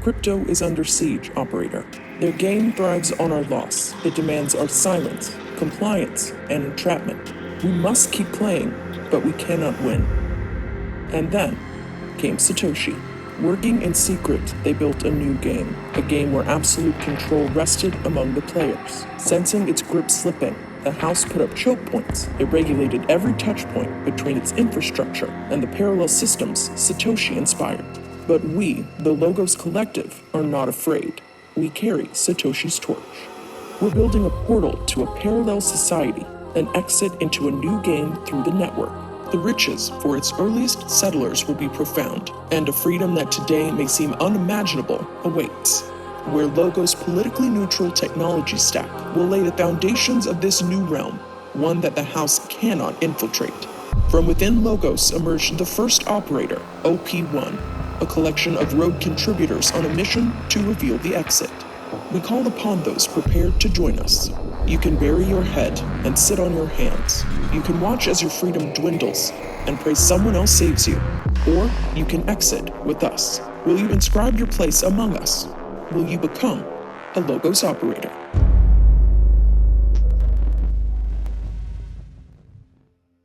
Crypto is under siege, operator. Their game thrives on our loss. It demands our silence, compliance, and entrapment. We must keep playing, but we cannot win. And then came Satoshi. Working in secret, they built a new game, a game where absolute control rested among the players. Sensing its grip slipping, the house put up choke points. It regulated every touch point between its infrastructure and the parallel systems Satoshi inspired. But we, the Logos Collective, are not afraid. We carry Satoshi's torch. We're building a portal to a parallel society, an exit into a new game through the network. The riches for its earliest settlers will be profound, and a freedom that today may seem unimaginable awaits, where Logos' politically neutral technology stack will lay the foundations of this new realm, one that the house cannot infiltrate. From within Logos emerged the first operator, OP1, a collection of rogue contributors on a mission to reveal the exit. We call upon those prepared to join us. You can bury your head and sit on your hands. You can watch as your freedom dwindles and pray someone else saves you. Or you can exit with us. Will you inscribe your place among us? Will you become a Logos operator?